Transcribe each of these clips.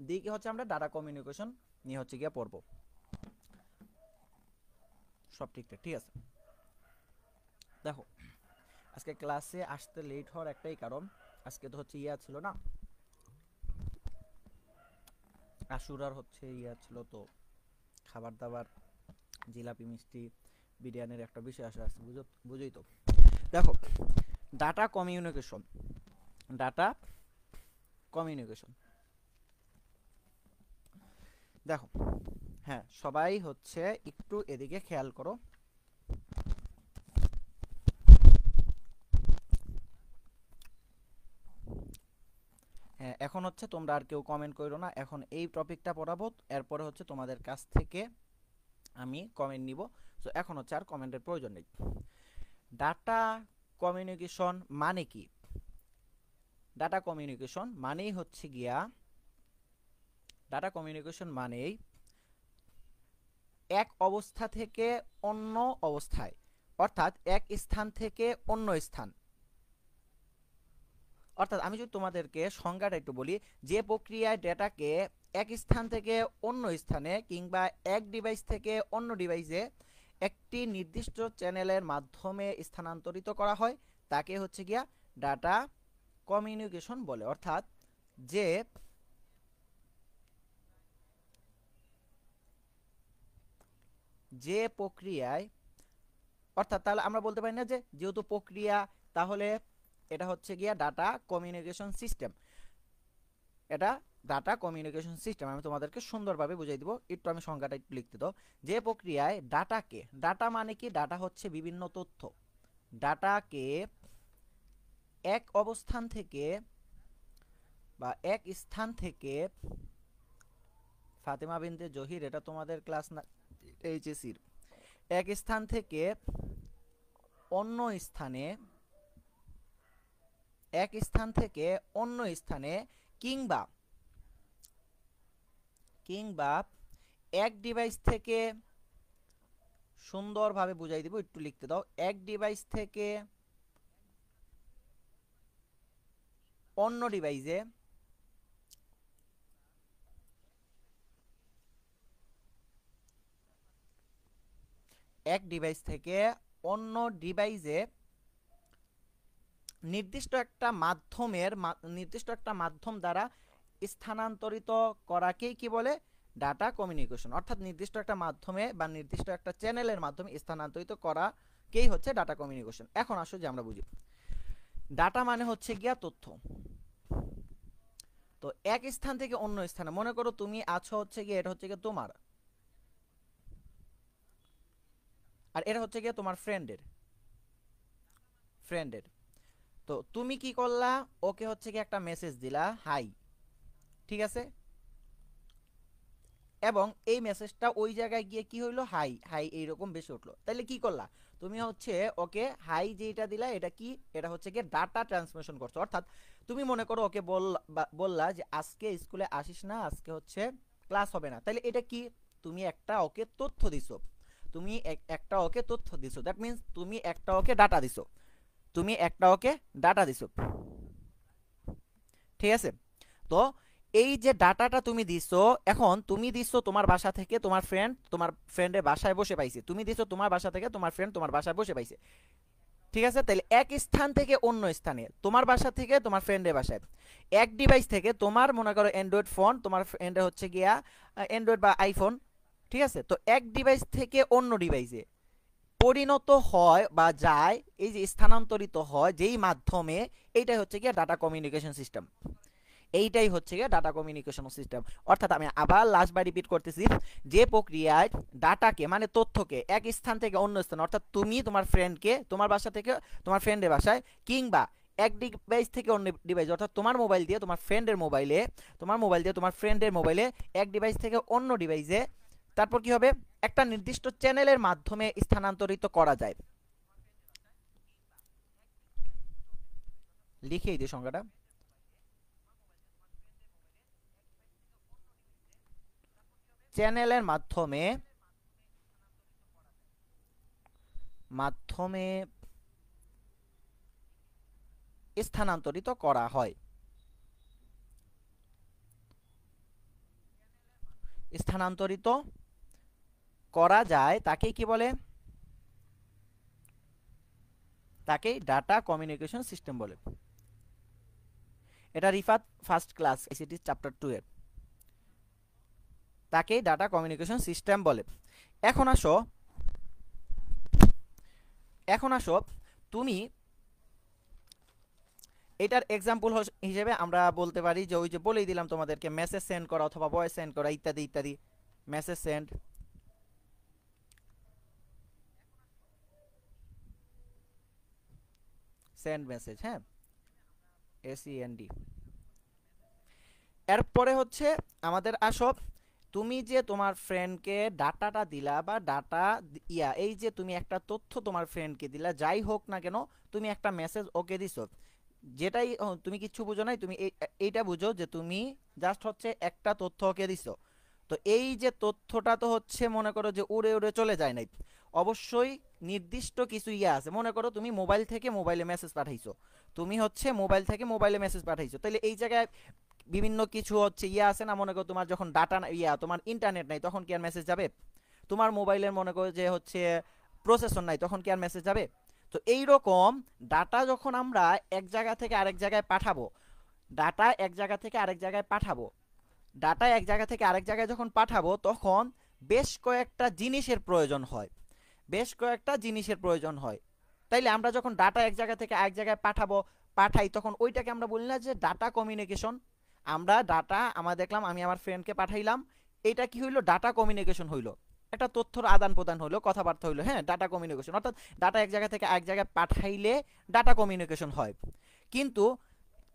দিকে হচ্ছে আমরা ডাটা কমিউনিকেশন নিয়ে হচ্ছে গিয়ে পড়বো। সব ঠিকঠাক, ঠিক আছে। দেখো, আজকে ক্লাসে আসতে লেট হওয়ার একটাই কারণ, আজকে তো হচ্ছে ইয়া ছিল না, আশুরার হচ্ছে ইয়া ছিল, তো খাবার দাবার, জিলাপি, মিষ্টি, বিরিয়ানির একটা বিষয় আসে আসছে, বুঝোই তো। দেখো, ডাটা কমিউনিকেশন, ডাটা কমিউনিকেশন, দেখো, হ্যাঁ সবাই হচ্ছে একটু এদিকে খেয়াল করো। হ্যাঁ, এখন হচ্ছে তোমরা আর কেউ কমেন্ট করো না, এখন এই টপিকটা পড়াবো, এরপরে হচ্ছে তোমাদের কাছ থেকে আমি কমেন্ট নিব। সো এখন হচ্ছে আর কমেন্টের প্রয়োজন নেই। ডাটা কমিউনিকেশন মানে কি? ডাটা কমিউনিকেশন মানেই হচ্ছে গিয়া, ডাটা কমিউনিকেশন মানেই এক অবস্থা থেকে অন্য অবস্থায়, অর্থাৎ এক স্থান থেকে অন্য স্থান, অর্থাৎ আমি যদি তোমাদেরকে সংজ্ঞাটা একটু বলি, যে প্রক্রিয়ায় ডেটাকে এক স্থান থেকে অন্য স্থানে কিংবা এক ডিভাইস থেকে অন্য ডিভাইসে একটি নির্দিষ্ট চ্যানেলের মাধ্যমে স্থানান্তরিত করা হয়, তাকে হচ্ছে গিয়া ডাটা কমিউনিকেশন বলে। অর্থাৎ যে যে প্রক্রিয়ায়, অর্থাৎ তাহলে আমরা বলতে পারি না যে যেহেতু প্রক্রিয়া, তাহলে এটা হচ্ছে গিয়া ডাটা কমিউনিকেশন সিস্টেম। এটা ডাটা কমিউনিকেশন সিস্টেম আমি তোমাদেরকে সুন্দরভাবে বুঝাই দিব, একটু আমি সংজ্ঞাটা একটু লিখতে দাও। যে প্রক্রিয়ায় ডাটাকে, ডাটা মানে কি, ডাটা হচ্ছে বিভিন্ন তথ্য, ডাটাকে এক অবস্থান থেকে বা এক স্থান থেকে, ফাতেমা বিনতে জহির, এটা তোমাদের ক্লাস না, এইচএসির, এক স্থান থেকে অন্য স্থানে, এক স্থান থেকে অন্য স্থানে, কিংবা কিংবা এক ডিভাইস থেকে, সুন্দরভাবে বুঝাই দিব, একটু লিখতে দাও, এক ডিভাইস থেকে অন্য ডিভাইসে, এক ডিভাইস থেকে অন্য ডিভাইসে নির্দিষ্ট একটা মাধ্যম দ্বারা স্থানান্তরিত করাকেই কি বলে? Data communication. অর্থাৎ নির্দিষ্ট একটা মাধ্যমে বা নির্দিষ্ট একটা চ্যানেলের মাধ্যমে স্থানান্তরিত করাকেই হচ্ছে ডাটা কমিউনিকেশন। এখন আসো যে আমরা বুঝি, ডাটা মানে হচ্ছে গিয়া তথ্য। তো এক স্থান থেকে অন্য স্থানে, মনে করো তুমি আছো হচ্ছে গিয়ে, এটা হচ্ছে গিয়ে তোমার, আর এটা হচ্ছে গিয়ে তোমার ফ্রেন্ডের। তো তুমি কি করলা, ওকে হচ্ছে কি একটা মেসেজ দিলা, হাই, ঠিক আছে, এবং এই মেসেজটা ওই জায়গায় গিয়ে কি হইলো, হাই হাই এইরকম বেশি উঠলো, তাহলে কি করলা, তুমি হচ্ছে ওকে হাই যেটা দিলা, এটা কি, এটা হচ্ছে গিয়ে ডাটা ট্রান্সমিশন করছো। অর্থাৎ তুমি মনে করো ওকে বললা যে আজকে স্কুলে আসিস না, আজকে হচ্ছে ক্লাস হবে না, তাহলে এটা কি, তুমি একটা ওকে তথ্য দিছো, তুমি একটা ওকে তথ্য দিছো, দ্যাট মিন্স তুমি একটা ওকে ডাটা দিছো, তুমি একটা ওকে ডাটা দিছো, ঠিক আছে। তো এই যে ডাটাটা তুমি দিছো, এখন তুমি দিছো তোমার বাসা থেকে তোমার ফ্রেন্ডের বাসায় বসে পাইছে, তুমি দিছো তোমার বাসা থেকে তোমার ফ্রেন্ড তোমার বাসায় বসে পাইছে, ঠিক আছে। তাহলে এক স্থান থেকে অন্য স্থানে, তোমার বাসা থেকে তোমার ফ্রেন্ডের বাসায়, এক ডিভাইস থেকে, তোমার মনে করো অ্যান্ড্রয়েড ফোন, তোমার ফ্রেন্ডের হচ্ছে গিয়া অ্যান্ড্রয়েড বা আইফোন, ঠিক আছে। তো এক ডিভাইস থেকে অন্য ডিভাইসে পরিণত হয় বা যায়, এই যে স্থানান্তরিত হয় যেই মাধ্যমে, এইটাই হচ্ছে গিয়া ডাটা কমিউনিকেশন সিস্টেম। এইটাই হচ্ছে গিয়ে ডাটা কমিউনিকেশন সিস্টেম। অর্থাৎ আমি আবার লাস্ট বার রিপিট করতেছি, যে প্রক্রিয়ায় ডাটাকে মানে তথ্যকে এক স্থান থেকে অন্য স্থান, অর্থাৎ তুমি তোমার ফ্রেন্ডকে তোমার বাসা থেকে তোমার ফ্রেন্ডের বাসায়, কিংবা এক ডিভাইস থেকে অন্য ডিভাইস, অর্থাৎ তোমার মোবাইল দিয়ে তোমার ফ্রেন্ডের মোবাইলে, তোমার মোবাইল দিয়ে তোমার ফ্রেন্ডের মোবাইলে, এক ডিভাইস থেকে অন্য ডিভাইসে, তারপর কি হবে, একটা নির্দিষ্ট চ্যানেলের মাধ্যমে স্থানান্তরিত করা যায়। লিখেই দিই সংখ্যাটা, চ্যানেলের মাধ্যমে মাধ্যমে স্থানান্তরিত করা হয়। স্থানান্তরিত করা যায় তাকে কি বলে? তাকে ডাটা কমিউনিকেশন সিস্টেম বলে। এটা Rifat first class ICT chapter 2 এর। তাকে ডাটা কমিউনিকেশন সিস্টেম বলে। এখন আসো তুমি এটার এক্সাম্পল হিসেবে আমরা বলতে পারি যে ওই যে বলেই দিলাম তোমাদেরকে, মেসেজ সেন্ড করা অথবা ভয়েস সেন্ড করা ইত্যাদি ইত্যাদি। মেসেজ সেন্ড, সেন্ড মেসেজ, হ্যাঁ, SEND। এরপরে হচ্ছে আমাদের আসো, তুমি যে তোমার ফ্রেন্ডকে ডাটাটা দিলা বা ডাটা এই যে তুমি একটা তথ্য তোমার ফ্রেন্ডকে দিলা, যাই হোক না কেন তুমি একটা মেসেজ ওকে দিছো, যেটাই তুমি কিচ্ছু বুঝো নাই, তুমি এইটা বুঝো যে তুমি জাস্ট হচ্ছে একটা তথ্য ওকে দিছো। তো এই যে তথ্যটা তো হচ্ছে মনে করো যে উড়ে উড়ে চলে যায় নাই, অবশ্যই নির্দিষ্ট কিছু আছে। মনে করো তুমি মোবাইল থেকে মোবাইলে মেসেজ পাঠাইছো, তুমি হচ্ছে মোবাইল থেকে মোবাইলে মেসেজ পাঠাইছো, তাহলে এই জায়গায় বিভিন্ন কিছু হচ্ছে আছে না, মনে করো তোমার যখন ডাটা তোমার ইন্টারনেট নাই তখন কি আর মেসেজ যাবে? তোমার মোবাইলের মনে করো যে হচ্ছে প্রসেসর নাই তখন কি আর মেসেজ যাবে? তো এই রকম ডাটা যখন আমরা এক জায়গা থেকে আরেক জায়গায় পাঠাবো, ডাটা এক জায়গা থেকে আরেক জায়গায় পাঠাবো ডাটা এক জায়গা থেকে আরেক জায়গায় যখন পাঠাবো তখন বেশ কয়েকটা জিনিসের প্রয়োজন হয়, বেশ কয়েকটা জিনিসের প্রয়োজন হয়। তাইলে আমরা যখন ডাটা এক জায়গা থেকে আরেক জায়গায় পাঠাই তখন ওইটাকে আমরা বলি না যে ডাটা কমিউনিকেশন? আমরা ডাটা দেখলাম আমি আমার ফ্রেন্ডকে পাঠাইলাম, এটা কি হইলো? ডাটা কমিউনিকেশন হইলো, একটা তথ্যর আদান প্রদান হইলো, কথাবার্তা হইলো, হ্যাঁ, ডাটা কমিউনিকেশন। অর্থাৎ ডাটা এক জায়গা থেকে আরেক জায়গায় পাঠাইলে ডাটা কমিউনিকেশন হয়। কিন্তু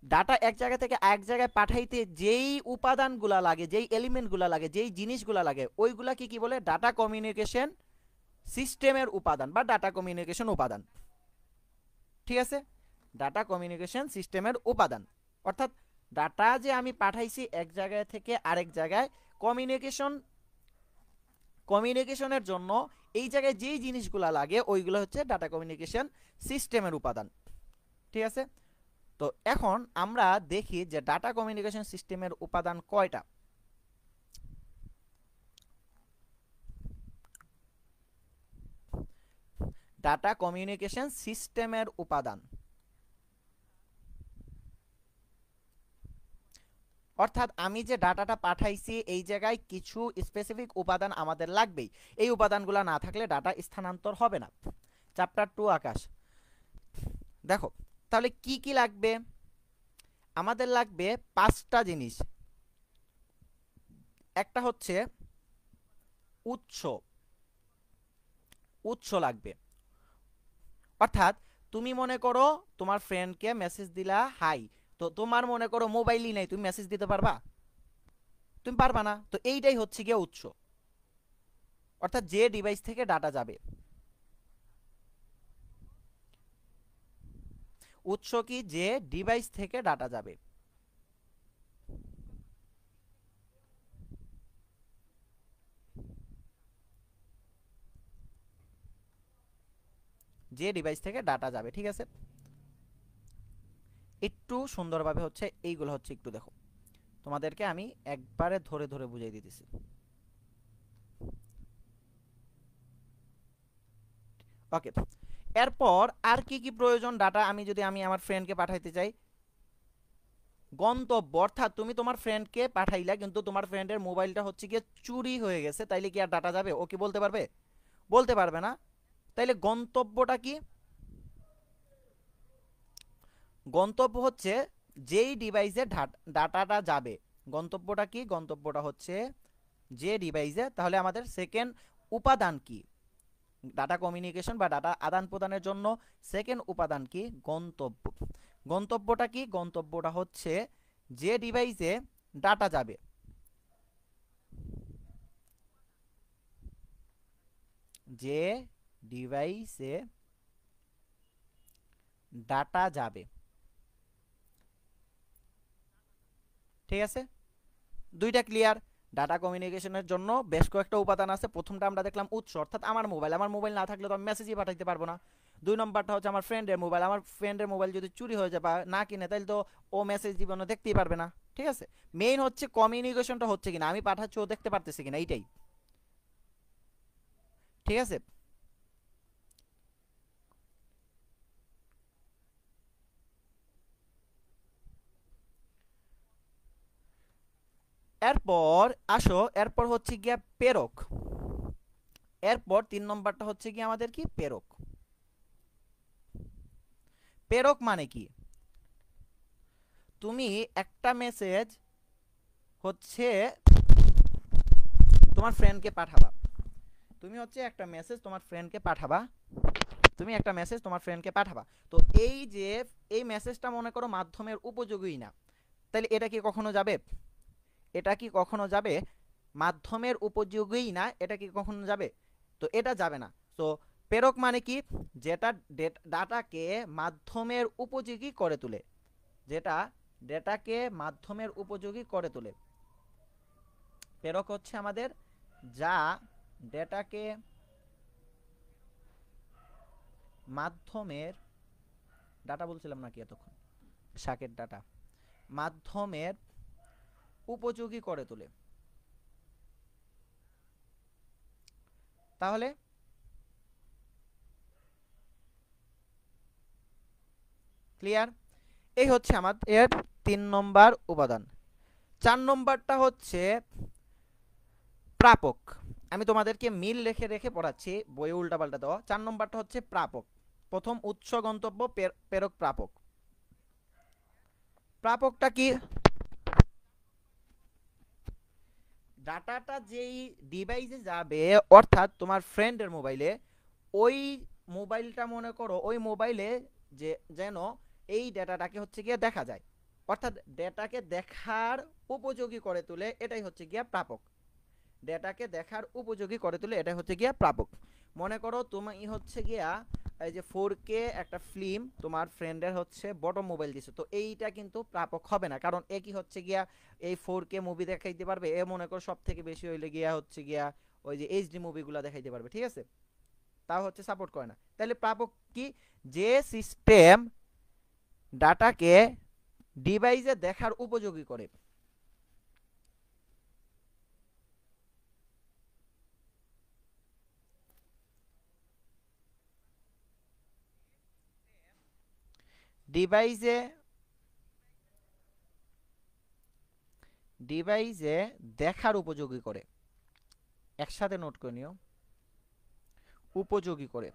ডাটা এক জায়গা থেকে এক জায়গায় পাঠাইতে যেই উপাদানগুলা লাগে, যেই এলিমেন্টগুলা লাগে, যেই জিনিসগুলা লাগে, ওইগুলাকে কি বলে? ডাটা কমিউনিকেশন সিস্টেমের উপাদান বা ডাটা কমিউনিকেশন উপাদান। ঠিক আছে, ডাটা কমিউনিকেশন সিস্টেমের উপাদান। অর্থাৎ ডাটা যে আমি পাঠাইছি এক জায়গা থেকে আরেক জায়গায়, কমিউনিকেশনের জন্য এই জায়গায় যেই জিনিসগুলা লাগে ওইগুলো হচ্ছে ডাটা কমিউনিকেশন সিস্টেমের উপাদান। ঠিক আছে, তো এখন আমরা দেখি যে ডাটা কমিউনিকেশন সিস্টেমের উপাদান কয়টা। ডাটা কমিউনিকেশন সিস্টেমের উপাদান, অর্থাৎ আমি যে ডাটাটা পাঠাইছি এই জায়গায় কিছু স্পেসিফিক উপাদান আমাদের লাগবেই, এই উপাদানগুলো না থাকলে ডাটা স্থানান্তর হবে না। চ্যাপ্টার 2 আকাশ, দেখো তাহলে কি কি লাগবে? আমাদের লাগবে 5টা জিনিস। একটা হচ্ছে উৎস, উৎস লাগবে। অর্থাৎ তুমি মনে করো তোমার ফ্রেন্ডকে মেসেজ দিলা হাই, তো তোমার মনে করো মোবাইলই নাই, তুমি মেসেজ দিতে পারবা? তুমি পারবা না। তো এইটাই হচ্ছে গিয়ে উৎস, অর্থাৎ যে ডিভাইস থেকে ডাটা যাবে। উৎস কি? যে ডিভাইস থেকে ডাটা যাবে। যে ডিভাইস থেকে ডাটা যাবে, ঠিক আছে। একটু সুন্দরভাবে হচ্ছে এইগুলো হচ্ছে একটু দেখো, তোমাদেরকে আমি একবারে ধরে ধরে বুঝিয়ে দিতেছি। ওকে, এরপর আর কি কি প্রয়োজন ডাটা আমি যদি আমার ফ্রেন্ডকে পাঠাইতে চাই? গন্তব্য, অর্থাৎ তুমি তোমার ফ্রেন্ডকে পাঠাইলা কিন্তু তোমার ফ্রেন্ডের মোবাইলটা হচ্ছে গিয়ে চুরি হয়ে গেছে, তাইলে কি আর ডাটা যাবে? ও কি বলতে পারবে? বলতে পারবে না। তাইলে গন্তব্যটা কি? গন্তব্য হচ্ছে যেই ডিভাইসে ডাটাটা যাবে। গন্তব্যটা কি? গন্তব্যটা হচ্ছে যে ডিভাইসে। তাহলে আমাদের সেকেন্ড উপাদান কি? ডাটা কমিউনিকেশন বা ডাটা আদান প্রদানের জন্য সেকেন্ড উপাদান কি? গন্তব্য। গন্তব্যটা কি? গন্তব্যটা হচ্ছে যে ডিভাইসে ডাটা যাবে। যে ডিভাইসে ডাটা যাবে, ঠিক আছে। দুইটা ক্লিয়ার। ডাটা কমিউনিকেশনের জন্য বেশ কয়েকটা উপাদান আছে। প্রথমটা আমরা দেখলাম উৎস, অর্থাৎ আমার মোবাইল না থাকলে তো আমি মেসেজই পাঠাইতে পারবো না। 2 নম্বরটা হচ্ছে আমার ফ্রেন্ডের মোবাইল, আমার ফ্রেন্ডের মোবাইল যদি চুরি হয়ে যায় বা না কিনে তাহলে তো ও মেসেজ জীবনে দেখতেই পারবে না, ঠিক আছে, মেইন হচ্ছে কমিউনিকেশনটা হচ্ছে কিনা, আমি পাঠাচ্ছি ও দেখতে পারতেছে কিনা, এইটাই। ঠিক আছে, এরপর আসো, এরপর হচ্ছে গিয়া প্রেরক। এরপর 3 নম্বরটা হচ্ছে কি আমাদের কি প্রেরক। প্রেরক মানে কি, তুমি একটা মেসেজ হচ্ছে তোমার ফ্রেন্ডকে পাঠাবা, তুমি হচ্ছে একটা মেসেজ তোমার ফ্রেন্ডকে পাঠাবা, তুমি একটা মেসেজ তোমার ফ্রেন্ডকে পাঠাবা। তো এই যে এই মেসেজটা মনে করো মাধ্যমের উপযোগী না, তাহলে এটা কি কখনো যাবে? এটা কি কখনো যাবে? মাধ্যমের উপযোগী না, এটা কি কখনো যাবে? তো এটা যাবে না। তো প্রেরক মানে কি, যেটা ডাটাকে মাধ্যমের উপযোগী করে তোলে, যেটা ডেটাকে মাধ্যমের উপযোগী করে তোলে। প্রেরক হচ্ছে আমাদের যা ডেটাকে মাধ্যমের, ডাটা বলছিলাম নাকি এতক্ষণ, শাকের ডাটা, মাধ্যমের উপযোগী করে তোলে। তাহলে ক্লিয়ার? এই হচ্ছে আমাদের 3 নম্বর উপাদান। 4 নম্বরটা হচ্ছে প্রাপক। আমি তোমাদেরকে মিল রেখে রেখে পড়াচ্ছি, বইয়ে উল্টাপাল্টা দেওয়া। 4 নম্বরটা হচ্ছে প্রাপক। প্রথম উৎস গন্তব্য, প্রেরক প্রাপক। প্রাপকটা কি, ডাটাটা যেই ডিভাইসে যাবে, অর্থাৎ তোমার ফ্রেন্ডের মোবাইলে, ওই মোবাইলটা মনে করো ওই মোবাইলে যে যেন এই ডেটাটাকে হচ্ছে গিয়ে দেখা যায়, অর্থাৎ ডেটাকে দেখার উপযোগী করে তোলে, এটাই হচ্ছে গিয়া প্রাপক। ডেটাকে দেখার উপযোগী করে তোলে, এটাই হচ্ছে গিয়া প্রাপক। মনে করো তুমি হচ্ছে গিয়া এই যে 4K একটা ফিল্ম তোমার ফ্রেন্ডের হচ্ছে বটম মোবাইল দিছে, তো এইটা কিন্তু প্রাপক হবে না, কারণ এ কি হচ্ছে গিয়া এই 4K মুভি দেখাইতে পারবে, এ মনে করো সব থেকে বেশি হইলে গিয়া হচ্ছে গিয়া ওই যে এইচডি মুভিগুলো দেখাইতে পারবে, ঠিক আছে, তাও হচ্ছে সাপোর্ট করে না। তাহলে প্রাপক কি, যে সিস্টেম ডাটাকে ডিভাইসে দেখার উপযোগী করে। ডিভাইসে ডিভাইসে দেখার উপযোগী করে, একসাথে নোট করে নিও, উপযোগী করে।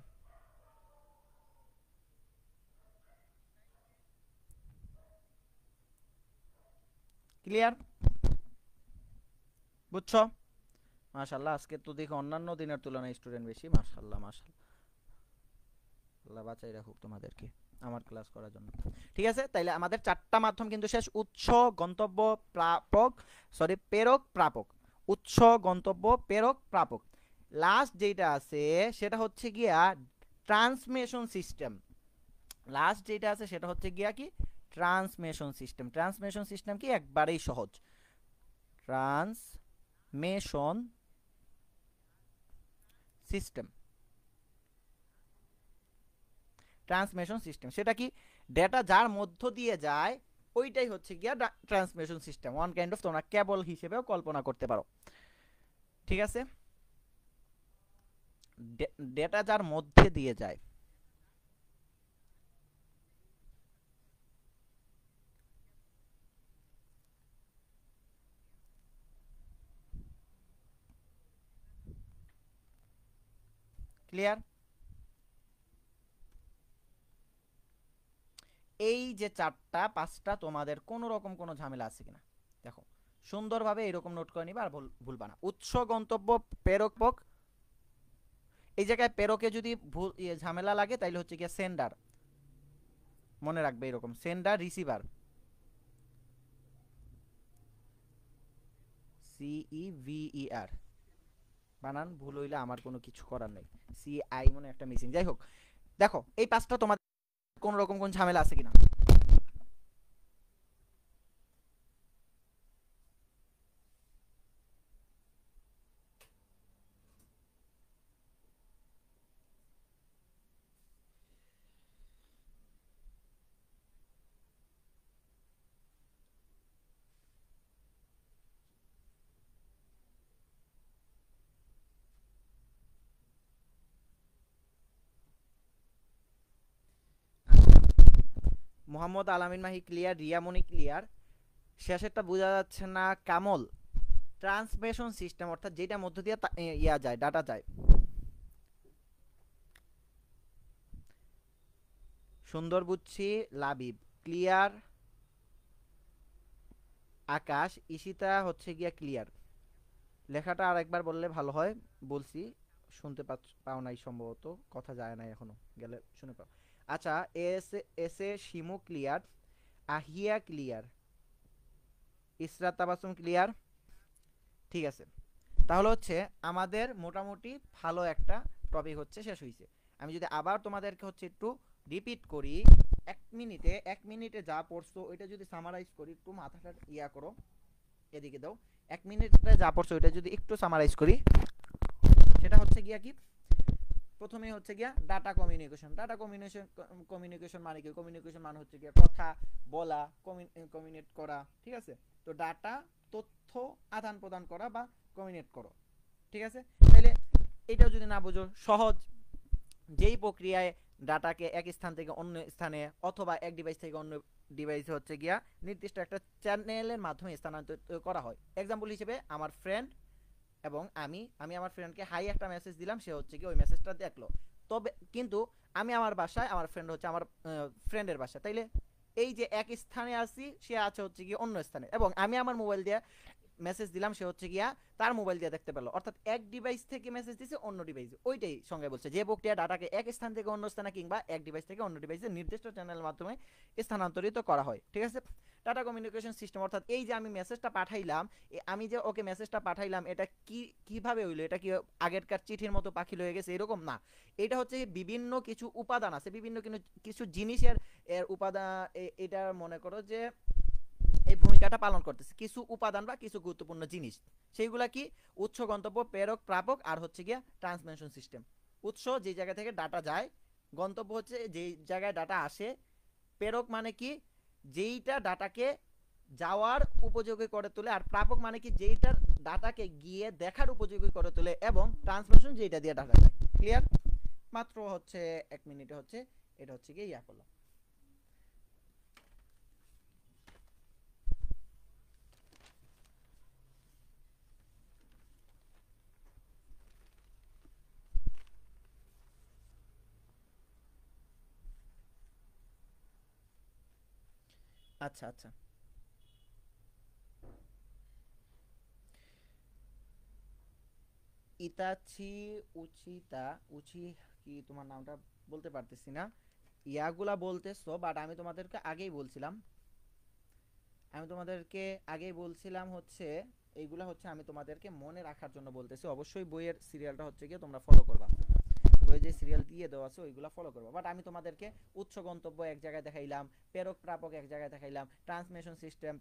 ক্লিয়ার? বুঝছো? মাশাল্লাহ, আজকে তো দেখি অন্যান্য দিনের তুলনায় স্টুডেন্ট বেশি। মাশাল্লাহ মাশাল্লাহ, আল্লাহ বাঁচাই রাখুক তোমাদেরকে আমার ক্লাস করার জন্য। ঠিক আছে, তাইলে আমাদের 4টা মাধ্যম কিন্তু শেষ। উৎস, গন্তব্য, প্রাপক, সরি প্রেরক, প্রাপক। উৎস, গন্তব্য, প্রেরক, প্রাপক। লাস্ট যেটা আছে সেটা হচ্ছে গিয়া ট্রান্সমিশন সিস্টেম। লাস্ট যেটা আছে সেটা হচ্ছে গিয়া কি ট্রান্সমিশন সিস্টেম। ট্রান্সমিশন সিস্টেম কি একবারেই সহজ, ট্রান্সমিশন সিস্টেম। ট্রান্সমিশন সিস্টেম সেটা কি, ডেটা যার মধ্য দিয়ে যায় ওইটাই হচ্ছে গিয়া transmission system. One kind of তোমরা কেবল হিসেবেও কল্পনা করতে পারো। ঠিক আছে, ডেটা যার মধ্যে দিয়ে যায়। ক্লিয়ার? এই যে 4টা 5টা তোমাদের কোনো রকম কোনো ঝামেলা আছে কিনা দেখো, সুন্দরভাবে এরকম নোট করে নিবা আর ভুলবা না। উৎস, গন্তব্য, প্রেরক। এই জায়গায় প্রেরকে যদি ভুল ঝামেলা লাগে তাইলে হচ্ছে গিয়ে সেন্ডার, মনে রাখবে এরকম, সেন্ডার রিসিভার, CEVER। বানান ভুল হইলে আমার কোনো কিছু করার নেই, CI মনে একটা মিসিং, যাই হোক। দেখো এই 5টা তোমাদের কোন রকম কোন ঝামেলা আছে কিনা। মোহাম্মদ আলামিন মাহি ক্লিয়ার, রিয়ামণি ক্লিয়ার, শেষেরটা বোঝা যাচ্ছে না। কামল, ট্রান্সমিশন সিস্টেম অর্থাৎ যেটা মধ্য দিয়ে ইয়া যায়, ডাটা যায়। সুন্দর বুঝছি। লাবিব ক্লিয়ার, আকাশ, ঈশিতা হচ্ছে গিয়া ক্লিয়ার। লেখাটা আর একবার বললে ভালো হয়। বলছি শুনতে পাও নাই সম্ভবত, কথা যায় নাই এখনো, গেলে শুনে পাও। আচ্ছা, S S A Shimu clear, Ahiya clear, Israt Tabassum clear. ঠিক আছে, তাহলে হচ্ছে আমাদের মোটামুটি ভালো একটা টপিক হচ্ছে শেষ হয়েছে। আমি যদি আবার তোমাদেরকে হচ্ছে একটু রিপিট করি, 1 মিনিটে যা পড়ছো ওইটা যদি সামারাইজ করি, একটু মাথাটা ইয়া করো, এদিকে দাও। 1 মিনিটে যা পড়ছো ওইটা যদি একটু সামারাইজ করি, সেটা হচ্ছে গিয়া কি, প্রথমে হচ্ছে গিয়া data communication. Data communication, communication মানে কি? কমিউনিকেশন মানে হচ্ছে গিয়া কথা বলা, কমিউনিকেট করা। ঠিক আছে, তো ডাটা তথ্য আদান প্রদান করা বা কমিউনিকেট করো। ঠিক আছে, তাহলে এটাও যদি না বুঝো, সহজ, যেই প্রক্রিয়ায় ডাটাকে এক স্থান থেকে অন্য স্থানে অথবা এক ডিভাইস থেকে অন্য ডিভাইসে হচ্ছে গিয়া নির্দিষ্ট একটা চ্যানেলের মাধ্যমে স্থানান্তরিত করা হয়। এক্সাম্পল হিসেবে আমার ফ্রেন্ড এবং আমি আমার ফ্রেন্ডকে হাই একটা মেসেজ দিলাম, সে হচ্ছে কি ওই মেসেজটা দেখলো। তবে কিন্তু আমি আমার বাসায়, আমার ফ্রেন্ড হচ্ছে আমার ফ্রেন্ডের বাসায়, তাইলে এই যে এক স্থানে আছি, সে আছে হচ্ছে কি অন্য স্থানে, এবং আমি আমার মোবাইল দিয়ে মেসেজ দিলাম, সে হচ্ছে গিয়া তার মোবাইল দিয়ে দেখতে পেলো। অর্থাৎ এক ডিভাইস থেকে মেসেজ দিছে অন্য ডিভাইসে, ওইটাই সঙ্গে বলছে যে প্রক্রিয়া ডাটাকে এক স্থান থেকে অন্য স্থানে কিংবা এক ডিভাইস থেকে অন্য ডিভাইসে নির্দিষ্ট চ্যানেলের মাধ্যমে স্থানান্তরিত করা হয়। ঠিক আছে, ডাটা কমিউনিকেশন সিস্টেম অর্থাৎ এই যে আমি মেসেজটা পাঠাইলাম, আমি যে ওকে মেসেজটা পাঠাইলাম, এটা কিভাবে হইলো? এটা কি আগেরকার চিঠির মতো পাখি হয়ে গেছে এরকম না। এটা হচ্ছে বিভিন্ন কিছু উপাদান আছে, বিভিন্ন কিছু জিনিসের উপাদান, এটা মনে করো যে এই ভূমিকাটা পালন করতেছে কিছু উপাদান বা কিছু গুরুত্বপূর্ণ জিনিস। সেইগুলা কি? উৎস, গন্তব্য, প্রেরক, প্রাপক, আর হচ্ছে গিয়া ট্রান্সমিশন সিস্টেম। উৎস যে জায়গা থেকে ডাটা যায়, গন্তব্য হচ্ছে যেই জায়গায় ডাটা আসে, প্রেরক মানে কি যেইটা ডাটাকে যাওয়ার উপযোগী করে তোলে, আর প্রাপক মানে কি যেইটা ডাটাকে গিয়ে দেখার উপযোগী করে তোলে, এবং ট্রান্সমিশন যেটা দিয়ে ডাটা যায়। ক্লিয়ার? মাত্র হচ্ছে 1 মিনিটে হচ্ছে এটা হচ্ছে গিয়ে ইয়া করলাম। আচ্ছা আচ্ছা, ইতাচি, উচিতা, উচি, কি তোমার নামটা বলতে পারতেছি না। ইয়াগুলা বলতেছো, বাট আমি তোমাদেরকে আগেই বলছিলাম, হচ্ছে এইগুলা হচ্ছে আমি তোমাদেরকে মনে রাখার জন্য বলতেছি। অবশ্যই বইয়ের সিরিয়ালটা হচ্ছে গিয়ে তোমরা ফলো করবা, বইয়ে যে সিরিয়াল দিয়ে দেওয়া আছে ওইগুলা ফলো করবা। বাট আমি তোমাদেরকে উৎস গন্তব্য এক জায়গায় দেখাইলাম, প্রেরক প্রাপক এক জায়গায় দেখাইলাম, ট্রান্সমিশন সিস্টেম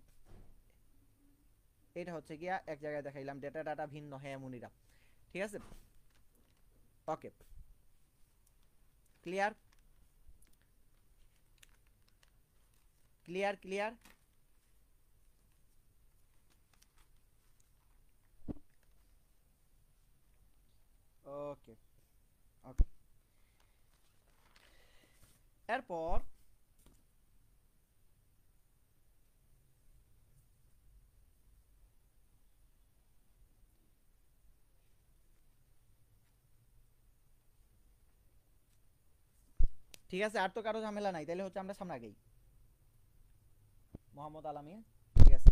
এটা হচ্ছে গিয়া এক জায়গায় দেখাইলাম, ডেটা ডাটা ভিন্ন, হ্যাঁ মুনিরা। ঠিক আছে, ওকে, ক্লিয়ার ক্লিয়ার ক্লিয়ার। ওকে ওকে, এরপর ঠিক আছে, আর তো কারো ঝামেলা নাই, তাহলে হচ্ছে আমরা সামনে আগেই। মোহাম্মদ আলামিন, ঠিক আছে।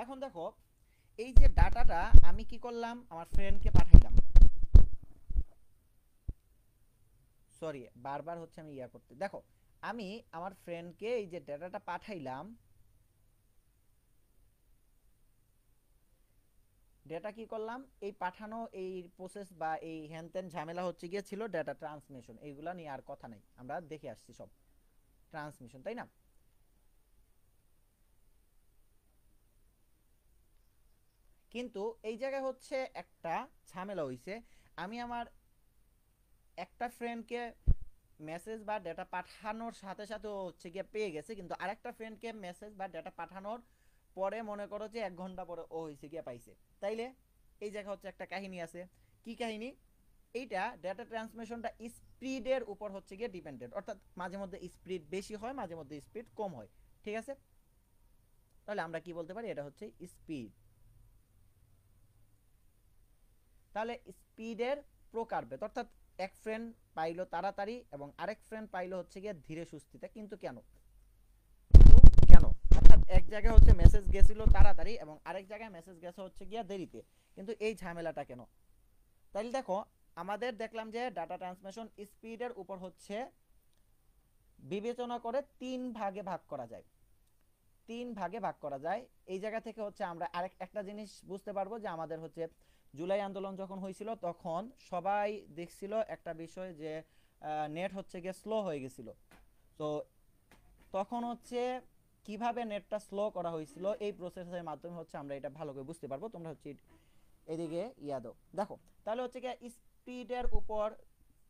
এখন দেখো, এই যে ডাটাটা আমি কি করলাম, আমার ফ্রেন্ডকে পাঠাইলাম। সরি, বারবার হচ্ছে আমি ইয়া করতে, দেখো আমি আমার ফ্রেন্ডকে এই যে ডাটাটা পাঠাইলাম, ডেটা কি করলাম, এই পাঠানো এই প্রসেস বা এই হ্যানত্যান ঝামেলা হচ্ছে গিয়ে ছিল ডেটা ট্রান্সমিশন, এইগুলা নিয়ে আর কথা নাই, আমরা দেখে আসছি সব ট্রান্সমিশন, তাই না? কিন্তু এই জায়গায় হচ্ছে একটা ঝামেলা হইছে। আমি আমার একটা ফ্রেন্ডকে মেসেজ বা ডেটা পাঠানোর সাথে সাথে হচ্ছে গিয়ে পেয়ে গেছে, কিন্তু আরেকটা ফ্রেন্ডকে মেসেজ বা ডেটা পাঠানোর পরে মনে করো যে 1 ঘন্টা পরে ও হয়েছে গিয়ে পাইছে। তাইলে এই জায়গা হচ্ছে একটা কাহিনী আছে। কি কাহিনী? এইটা ডেটা ট্রান্সমিশনটা স্পিডের উপর হচ্ছে গিয়ে ডিপেন্ডেন্ট, অর্থাৎ মাঝে মধ্যে স্পিড বেশি হয়, মাঝে মধ্যে স্পিড কম হয়। ঠিক আছে, তাহলে আমরা কি বলতে পারি, এটা হচ্ছে স্পিড। তাহলে স্পিডের প্রকারভেদ, অর্থাৎ এক ফ্রেন্ড পাইলো তাড়াতাড়ি এবং আরেক ফ্রেন্ড পাইলো হচ্ছে গিয়ে ধীরে সুস্থিতে, কিন্তু কেন, কেন, অর্থাৎ এক জায়গায় হচ্ছে মেসেজ গেছিল তাড়াতাড়ি এবং আরেক জায়গায় মেসেজ গেছে হচ্ছে গিয়া দেরিতে, কিন্তু এই ঝামেলাটা কেন? তাইলে দেখো, আমাদের দেখলাম যে ডাটা ট্রান্সমিশন স্পিডের উপর হচ্ছে বিবেচনা করে তিন ভাগে ভাগ করা যায়, তিন ভাগে ভাগ করা যায়। এই জায়গা থেকে হচ্ছে আমরা আরেক একটা জিনিস বুঝতে পারবো যে আমাদের হচ্ছে জুলাই আন্দোলন যখন হয়েছিল তখন সবাই দেখছিল একটা বিষয় যে নেট হচ্ছে গিয়ে স্লো হয়ে গেছিল। তো তখন হচ্ছে কিভাবে নেটটা স্লো করা হয়েছিল এই প্রসেসের মাধ্যমে হচ্ছে আমরা এটা ভালো করে বুঝতে পারবো। তোমরা হচ্ছে এদিকে ইয়া দাও, দেখো তাহলে হচ্ছে গিয়ে স্পিডের উপর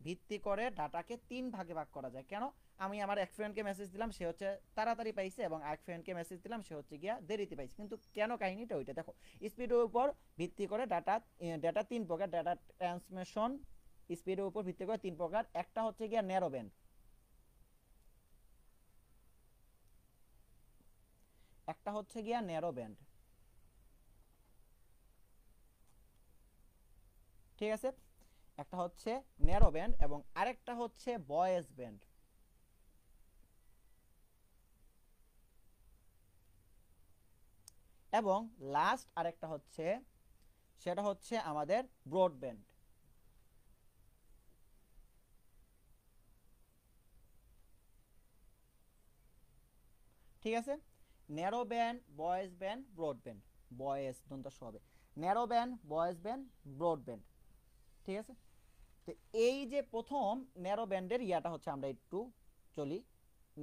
ভিত্তি করে ডাটাকে তিন ভাগে ভাগ করা যায়। কেন? আমি আমার এক ফ্রেন্ডকে মেসেজ দিলাম, সে হচ্ছে তাড়াতাড়ি পাইছে, এবং এক ফ্রেন্ডকে মেসেজ দিলাম, সে হচ্ছে গিয়া দেরিতে পাইছে, কিন্তু কেন কাহিনীটা ওইটা দেখো। স্পিডের উপর ভিত্তি করে ডাটা তিন প্রকার, ডাটা ট্রান্সমিশন স্পিডের উপর ভিত্তি করে তিন প্রকার। একটা হচ্ছে গিয়া ন্যারো ব্যান্ড, একটা হচ্ছে গিয়া ন্যারো ব্যান্ড, ঠিক আছে, একটা হচ্ছে ন্যারো ব্যান্ড এবং আরেকটা হচ্ছে ভয়েস ব্যান্ড। এবং লাস্ট আরেকটা হচ্ছে, সেটা হচ্ছে আমাদের ব্রডব্যান্ড। ঠিক আছে, narrow band, voice band, broadband, voice দন্তস হবে, narrow band, voice band, broadband. ঠিক আছে, তো এই যে প্রথম ন্যারো ব্যান্ডের ইয়াটা হচ্ছে আমরা একটু চলি,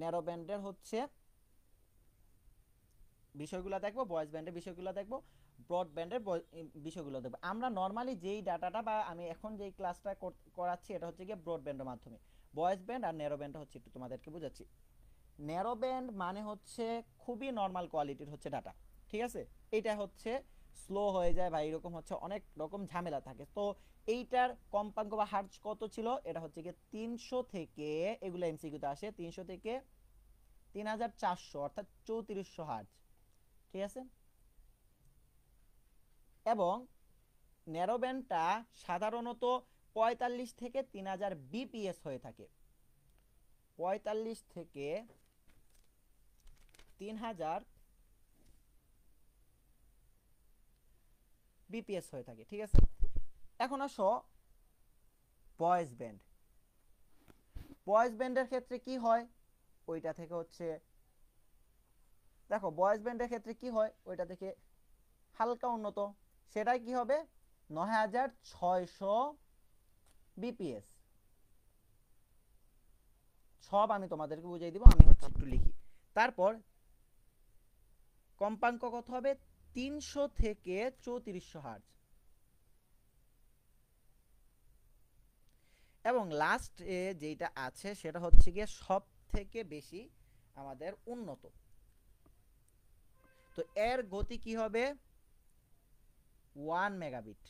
ন্যারো ব্যান্ডের হচ্ছে বিষয়গুলো দেখবো, ভয়েস ব্যান্ডের বিষয়গুলো দেখবো, ব্রডব্যান্ডের বিষয়গুলো দেখবো। আমরা নর্মালি যেই ডাটাটা বা আমি এখন যেই ক্লাসটা করাচ্ছি এটা হচ্ছে গিয়ে ব্রডব্যান্ডের মাধ্যমে। ভয়েস ব্যান্ড আর ন্যারো ব্যান্ড হচ্ছে একটু তোমাদেরকে বুঝাচ্ছি। ন্যারো ব্যান্ড মানে হচ্ছে খুবই নর্মাল কোয়ালিটির হচ্ছে ডাটা, ঠিক আছে, এটা হচ্ছে স্লো হয়ে যায় বা এরকম হচ্ছে অনেক রকম ঝামেলা থাকে। তো এইটার কম্পাঙ্ক বা হার্জ কত ছিল, এটা হচ্ছে গিয়ে 300 থেকে, এগুলো এমসিকিউতে আসে, 300 থেকে 3400 অর্থাৎ 3400 হার্জ। ঠিক আছে, এবং ন্যারো ব্যান্ডটা সাধারণত 45 থেকে 3000 বিপিএস হয়ে থাকে, 45 থেকে 3000 বিপিএস হয়ে থাকে। ঠিক আছে, এখন আসো ভয়েস ব্যান্ড। ভয়েস ব্যান্ডের ক্ষেত্রে কি হয়, ওইটা থেকে হচ্ছে দেখো, ভয়েস ব্যান্ডের ক্ষেত্রে কি হয় ওইটা থেকে হালকা উন্নত, সেটাই কি হবে 9600 বিপিএস। সব আমি তোমাদেরকে বুঝিয়ে দিব, আমি হচ্ছে একটু লিখি। তারপর কম্পাঙ্ক কত হবে, 300 থেকে 3400 হার্জ। এবং লাস্ট যেটা আছে সেটা হচ্ছে গিয়ে সব থেকে বেশি আমাদের উন্নত। তো এর গতি কি হবে 1 মেগাবিট,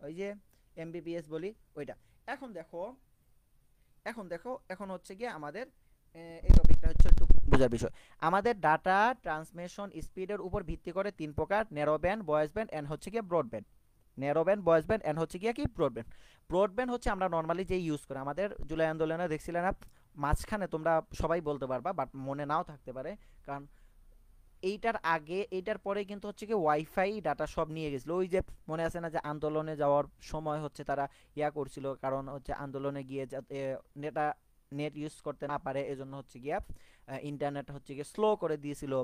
ওই যে এমবিপিএস বলি ওইটা। এখন দেখো, এখন হচ্ছে গিয়ে আমাদের এই টপিকটা হচ্ছে একটু বোঝার বিষয়। আমাদের ডাটা ট্রান্সমিশন স্পিডের উপর ভিত্তি করে তিন প্রকার, narrow band, voice band and হচ্ছে গিয়ে broadband. Narrow band, voice band and হচ্ছে গিয়ে কি ব্রডব্যান্ড। ব্রডব্যান্ড হচ্ছে আমরা নর্মালি যে ইউজ করি, আমাদের জুলাই আন্দোলনে দেখছিলেন না, মাঝখানে তোমরা সবাই বলতে পারবা বাট মনে নাও থাকতে পারে, কারণ এইটার আগে এইটার পরে কিন্তু হচ্ছে কি ওয়াইফাই ডাটা সব নিয়ে গেছিল। ওই যে মনে আছে না যে আন্দোলনে যাওয়ার সময় হচ্ছে তারা ইয়া করছিল, কারণ হচ্ছে আন্দোলনে গিয়ে যাতে নেট ইউজ করতে না পারে এজন্য হচ্ছে গিয়া ইন্টারনেট হচ্ছে গিয়ে স্লো করে দিয়েছিল।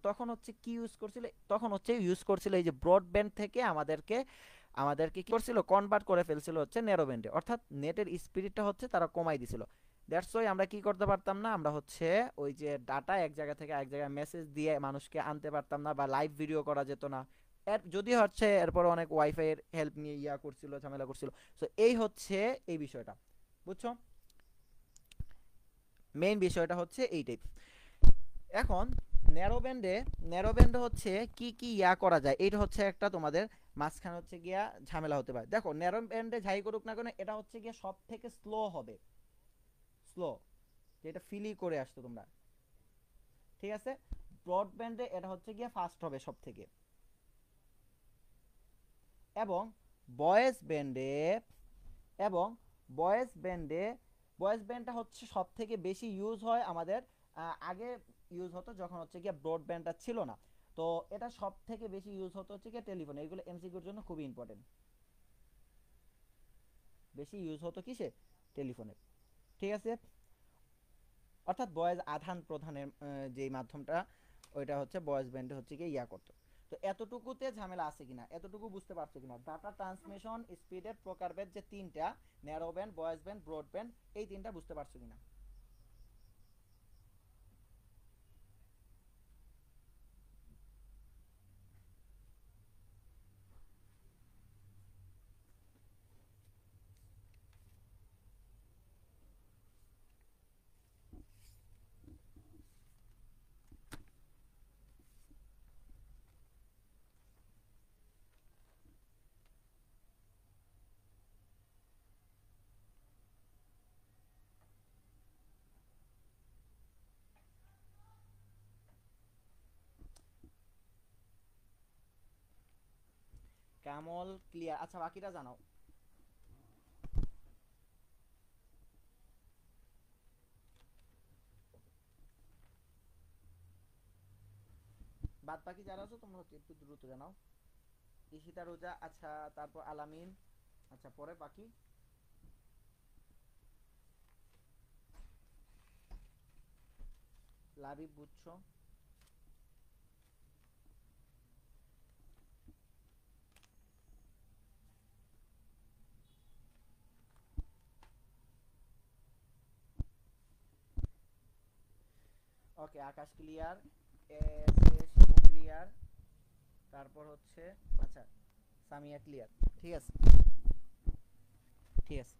তখন হচ্ছে কি ইউজ করছিল, তখন হচ্ছে ইউজ করছিল এই যে ব্রডব্যান্ড থেকে আমাদেরকে কি করছিল, কনভার্ট করে ফেলছিল হচ্ছে ন্যারো ব্যান্ডে, অর্থাৎ নেটের স্পিডটা হচ্ছে তারা কমাই দিছিল। দ্যাটস ওয়াই আমরা কি করতে পারতাম না, আমরা হচ্ছে ওই যে ডাটা এক জায়গা থেকে এক জায়গায় মেসেজ দিয়ে মানুষকে আনতে পারতাম না, বা লাইভ ভিডিও করা যেত না। এর যদি হচ্ছে এরপর অনেক ওয়াইফাই এর হেল্প নিয়ে ইয়া করছিল, ঝামেলা করছিল। সো এই হচ্ছে এই বিষয়টা, বুঝছো, মেইন বিষয়টা হচ্ছে এইটাই। এখন ন্যারো ব্যান্ডে হচ্ছে কি কি ইয়া করা যায়, এইটা হচ্ছে একটা তোমাদের মাঝখানে হচ্ছে গিয়া ঝামেলা হতে পারে। দেখো ন্যারো ব্যান্ডে যাই করুক না কেন এটা হচ্ছে গিয়া সব থেকে স্লো হবে, স্লো, যেটা ফিলই করে আসতো তোমরা, ঠিক আছে। ব্রডব্যান্ডে এটা হচ্ছে গিয়া ফাস্ট হবে সব থেকে। এবং ভয়েস ব্যান্ডে, এবং ভয়েস ব্যান্ডে, ভয়েস ব্যান্ডটা হচ্ছে সব থেকে বেশি ইউজ হয় আমাদের আগে ইউজ হতো যখন হচ্ছে গিয়ে ব্রডব্যান্ডটা ছিল না। তো এটা সব থেকে বেশি ইউজ হতো হচ্ছে গিয়ে টেলিফোনে, এগুলো এমসিকিউর জন্য খুবই ইম্পর্টেন্ট। বেশি ইউজ হতো কিসে? টেলিফোনে, ঠিক আছে। অর্থাৎ ভয়েস আদান প্রদানের যেই মাধ্যমটা ওইটা হচ্ছে ভয়েস ব্যান্ডে হচ্ছে গিয়ে ইয়া করতো। তো এতটুকুতে ঝামেলা আছে কিনা, এতটুকু বুঝতে পারছো কিনা? ডাটা ট্রান্সমিশন স্পিডের প্রকারভেদ যে তিনটা, narrow band, voice band, broadband, এই তিনটা বুঝতে পারছো কিনা? কামল ক্লিয়ার, আচ্ছা বাকিটা জানাও। বাদ বাকি যারা আছো তোমরা হচ্ছে একটু দ্রুত জানাও। ঈশিতা রোজা, আচ্ছা, তারপর আলামিন, আচ্ছা পরে বাকি। লাবিব বুঝছো? Okay, Akash clear, S A Shimu clear, তারপর হচ্ছে আচ্ছা সামিয়া ক্লিয়ার, ঠিক আছে, ঠিক আছে।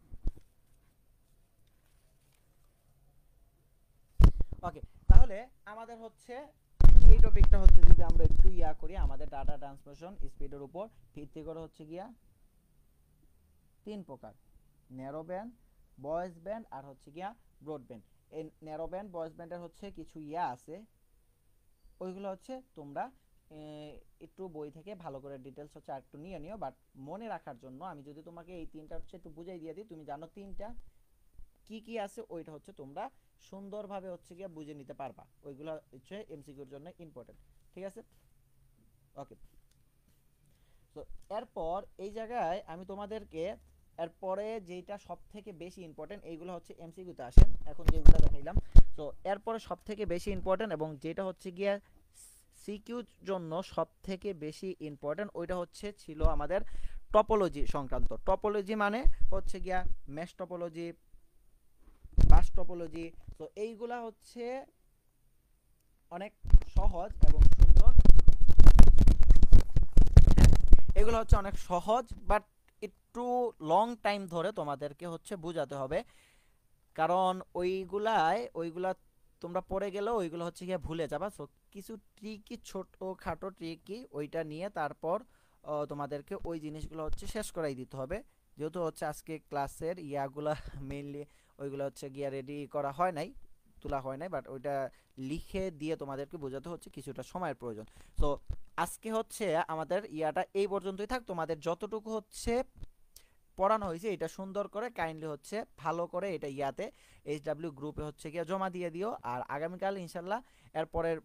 ওকে, তাহলে আমাদের হচ্ছে এই টপিকটা হচ্ছে যদি আমরা একটু ইয়া করি, আমাদের ডাটা ট্রান্সমিশন স্পিডের উপর ভিত্তি করে হচ্ছে গিয়া তিন প্রকার, ন্যারো ব্যান্ড, ভয়েস ব্যান্ড, আর হচ্ছে গিয়া ব্রডব্যান্ড। এই ন্যারো ব্যান্ড ভয়েস ব্যান্ডের হচ্ছে কিছু ইয়া আছে, ওইগুলো হচ্ছে তোমরা একটু বই থেকে ভালো করে ডিটেলস হচ্ছে আর একটু নিয়ে নিও। বাট মনে রাখার জন্য আমি যদি তোমাকে এই তিনটা হচ্ছে একটু বুঝাই দিয়ে দিই, তুমি জানো তিনটা কি কি আছে, ওইটা হচ্ছে তোমরা সুন্দরভাবে হচ্ছে গিয়ে বুঝে নিতে পারবা, ওইগুলো হচ্ছে এমসিকিউর জন্য ইম্পর্টেন্ট, ঠিক আছে। ওকে, তো এরপর এই জায়গায় আমি তোমাদেরকে এরপরে যেটা সব থেকে বেশি ইম্পর্টেন্ট, এইগুলো হচ্ছে এমসিকিউতে আসেন এখন যেগুলো দেখাইলাম। তো এরপরে সব থেকে বেশি ইম্পর্টেন্ট এবং যেটা হচ্ছে গিয়ে সিকিউর জন্য সব থেকে বেশি ইম্পর্টেন্ট, ওইটা হচ্ছে ছিল আমাদের টপোলজি সংক্রান্ত। টপোলজি মানে হচ্ছে গিয়া মেশ টপোলজি, বাস টপোলজি। তো এইগুলা হচ্ছে অনেক সহজ এবং সুন্দর, এগুলো হচ্ছে অনেক সহজ বাট একটু লং টাইম ধরে তোমাদেরকে হচ্ছে বোঝাতে হবে, কারণ ওইগুলা তোমরা পড়ে গেলেও ওইগুলো হচ্ছে গিয়ে ভুলে যাবা। সো কিছু ট্রিকি, ছোটখাটো ট্রিকি, ওইটা নিয়ে তারপর তোমাদেরকে ওই জিনিসগুলো হচ্ছে শেষ করাই দিতে হবে। যেহেতু হচ্ছে আজকে ক্লাসের ইয়াগুলা মেইনলি ওইগুলো হচ্ছে গিয়া রেডি করা হয় নাই, তোলা হয় নাই, বাট ওইটা লিখে দিয়ে তোমাদেরকে বোঝাতে হচ্ছে কিছুটা সময়ের প্রয়োজন। তো আজকে হচ্ছে আমাদের ইয়াটা এই পর্যন্তই থাক। তোমাদের যতটুকু হচ্ছে পড়ানো হয়েছে এটা সুন্দর করে কাইন্ডলি হচ্ছে ভালো করে এটা ইয়াতে এইচডাব্লিউ গ্রুপে হচ্ছে গিয়ে জমা দিয়ে দিও। আর আগামীকাল ইনশাল্লাহ এরপরের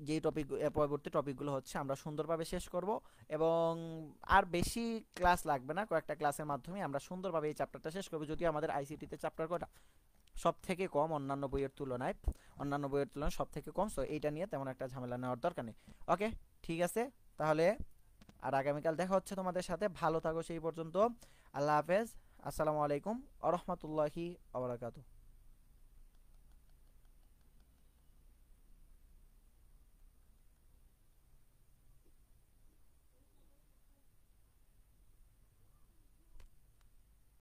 যেই টপিক, পরবর্তী টপিকগুলো হচ্ছে আমরা সুন্দরভাবে শেষ করব। এবং আর বেশি ক্লাস লাগবে না, কয়েকটা ক্লাসের মাধ্যমে আমরা সুন্দরভাবে এই চ্যাপ্টারটা শেষ করব। যদিও আমাদের আইসিটিতে চ্যাপ্টার কটা সব থেকে কম অন্যান্য বইয়ের তুলনায়, সব থেকে কম। সো এইটা নিয়ে তেমন একটা ঝামেলা নেওয়ার দরকার নেই। ওকে, ঠিক আছে, তাহলে আর আগামীকাল দেখা হচ্ছে তোমাদের সাথে। ভালো থাকো সেই পর্যন্ত। আল্লাহ হাফেজ। আসসালামু আলাইকুম আ রহমতুল্লাহি আবরাকাতু।